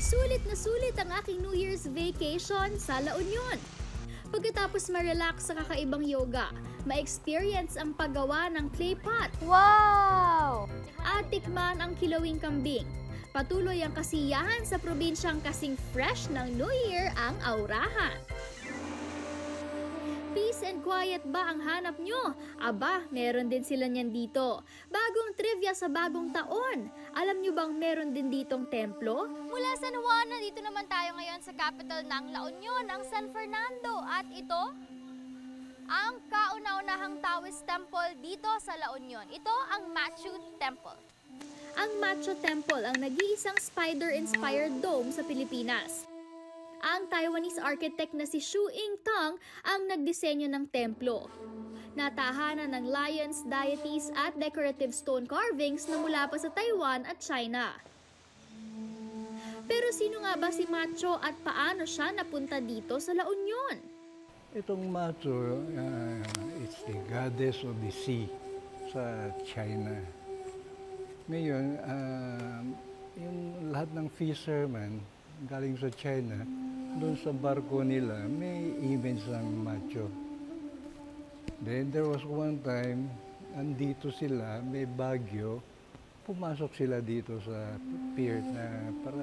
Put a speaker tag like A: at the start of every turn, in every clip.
A: Sulit ang aking New Year's vacation sa La Union. Pagkatapos ma-relax sa kakaibang yoga, ma-experience ang paggawa ng clay pot.
B: Wow!
A: At tikman ang kilawing kambing. Patuloy ang kasiyahan sa probinsyang kasing fresh ng New Year ang aurahan. Peace and quiet ba ang hanap nyo? Aba, meron din sila niyan dito. Bagong trivia sa bagong taon. Alam nyo bang meron din ditong templo?
B: Mula San Juan, nandito naman tayo ngayon sa capital ng La Union, ang San Fernando. At ito, ang kauna-unahang Taoist temple dito sa La Union. Ito ang Machu Temple.
A: Ang Machu Temple ang nag-iisang spider-inspired dome sa Pilipinas. Ang Taiwanese architect na si Xu Yingtang ang nagdisenyo ng templo. Natahanan ng lions, deities at decorative stone carvings na mula pa sa Taiwan at China. Pero sino nga ba si Machu at paano siya napunta dito sa La Union?
C: Itong Machu, it's the goddess of the sea sa China. Ngayon, yung lahat ng fishermen galing sa China, doon sa barko nila, may image ng Machu. Then there was one time, andito sila, may bagyo, pumasok sila dito sa pier na para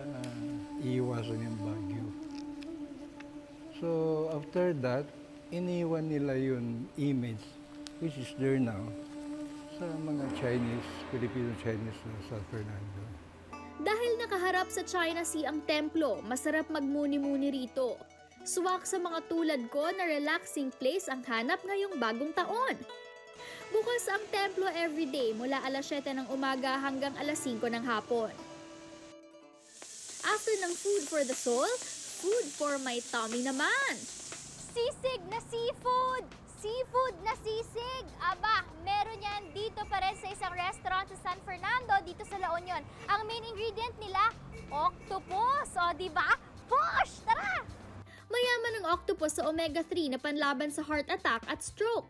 C: iwasan yung bagyo. So after that, iniwan nila yung image, which is there now, sa mga Chinese, Filipino-Chinese na San Fernando.
A: Dahil nakaharap sa China Sea ang templo, masarap magmuni-muni rito. Swak sa mga tulad ko na relaxing place ang hanap ngayong bagong taon. Bukas ang templo everyday mula alas 7 ng umaga hanggang alas 5 ng hapon. After ng food for the soul, food for my tummy naman.
B: Sisig na seafood! Seafood na sisig! Aba, meron yan dito pa rin sa isang restaurant sa San Fernando, dito sa La Union. Ang main ingredient nila, octopus! O, diba? Push! Tara!
A: Mayaman ang octopus sa omega-3 na panlaban sa heart attack at stroke.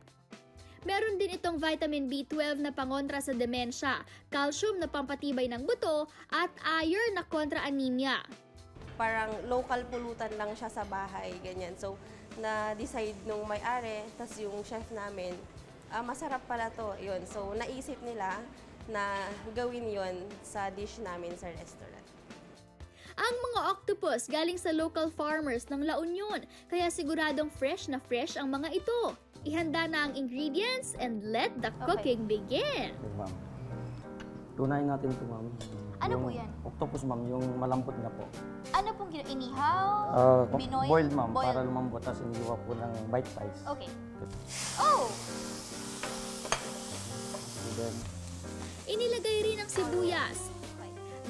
A: Meron din itong vitamin B12 na pangontra sa demensya, calcium na pampatibay ng buto, at iron na kontra anemia.
D: Parang local pulutan lang siya sa bahay, ganyan. So, na-decide nung may-ari, tas yung chef namin, masarap pala to, yun. So, naisip nila na gawin yon sa dish namin sa restaurant.
A: Ang mga octopus galing sa local farmers ng La Union, kaya siguradong fresh na fresh ang mga ito. Ihanda na ang ingredients and let the cooking begin.
E: Okay, ma'am. Tunayin natin ito, ma'am.
B: Ano po yan?
E: Octopus, ma'am, yung malambot na po.
B: Ano pong inihaw? Binoil?
E: Boiled, ma'am, para lumambot. Tapos iniwa po ng bite size.
B: Okay. Oh!
E: And then,
A: Inilagay rin ang sibuyas,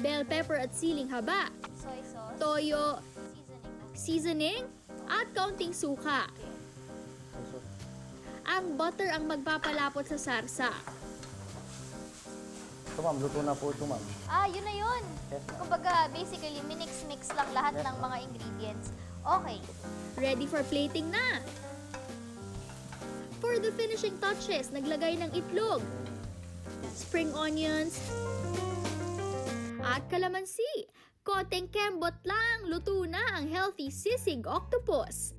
A: bell pepper at siling haba,
B: Soy sauce.
A: toyo,
B: Seasoning.
A: seasoning, at kaunting suka. Ang butter ang magpapalapot sa sarsa.
E: ito, ma'am, luto na po ito, ma'am.
B: Ah, yun na yun.
E: Yes, ma'am.
B: Kumbaga, basically, minix-mix lang lahat ng mga ingredients. Okay.
A: Ready for plating na! For the finishing touches, naglagay ng itlog, spring onions, at kalamansi. Konting kembot lang, luto na ang healthy sisig octopus.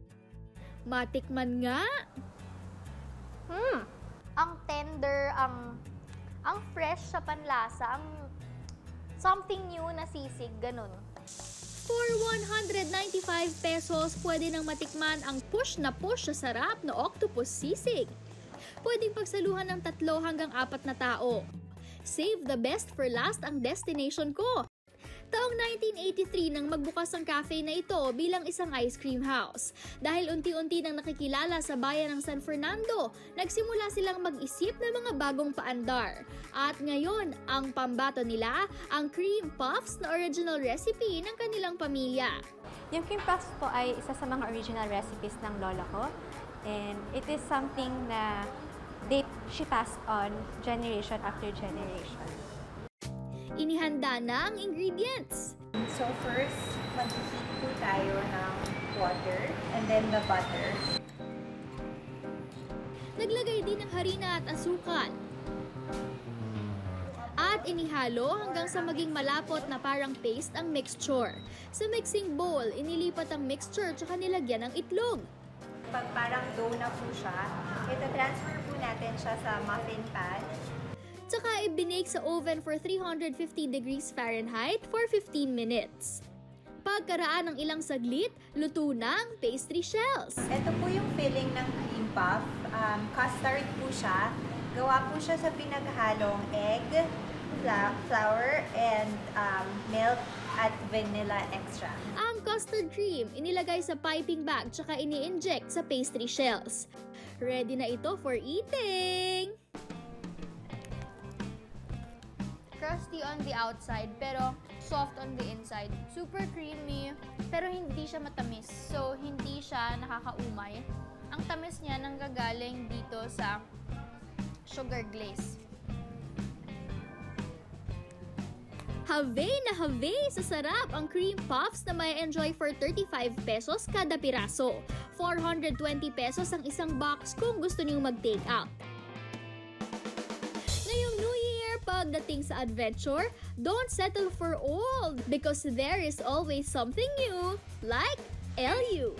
A: Matikman nga!
B: Ang tender, ang fresh sa panlasa, ang something new na sisig, ganun.
A: For 195 pesos, pwede nang matikman ang push na sarap na octopus sisig. Pwedeng pagsaluhan ng 3 hanggang 4 na tao. Save the best for last ang destination ko. Taong 1983 nang magbukas ang cafe na ito bilang isang ice cream house. Dahil unti-unti nang nakikilala sa bayan ng San Fernando, nagsimula silang mag-isip ng mga bagong paandar. At ngayon, ang pambato nila, ang cream puffs na original recipe ng kanilang pamilya.
F: Yung cream puffs po ay isa sa mga original recipes ng lola ko. And it is something na she passed on generation after generation.
A: Inihanda na ang ingredients.
G: So first, mag-heat po tayo ng water and then the butter.
A: Naglagay din ng harina at asukal. At inihalo hanggang sa maging malapot na parang paste ang mixture. Sa mixing bowl, inilipat ang mixture tsaka nilagyan ng itlog.
G: Pag parang dough na po siya, ito transfer po natin siya sa muffin pan.
A: Tsaka ibinake sa oven for 350 degrees Fahrenheit for 15 minutes. Pagkaraan ng ilang saglit, luto na ang pastry shells.
G: Ito po yung filling ng cream puff. Custard po siya. Gawa po siya sa pinaghalong egg, flour, and milk at vanilla extract.
A: Ang custard cream, inilagay sa piping bag tsaka ini-inject sa pastry shells. Ready na ito for eating!
B: Crusty on the outside, pero soft on the inside. Super creamy, pero hindi siya matamis. So, hindi siya nakakaumay. Ang tamis niya nanggagaling dito sa sugar glaze.
A: Have na have sa sarap ang cream puffs na may enjoy for 35 pesos kada piraso. 420 pesos ang isang box kung gusto niyong mag-take out. Ngayong New Year, pagdating sa adventure, don't settle for old because there is always something new like LU.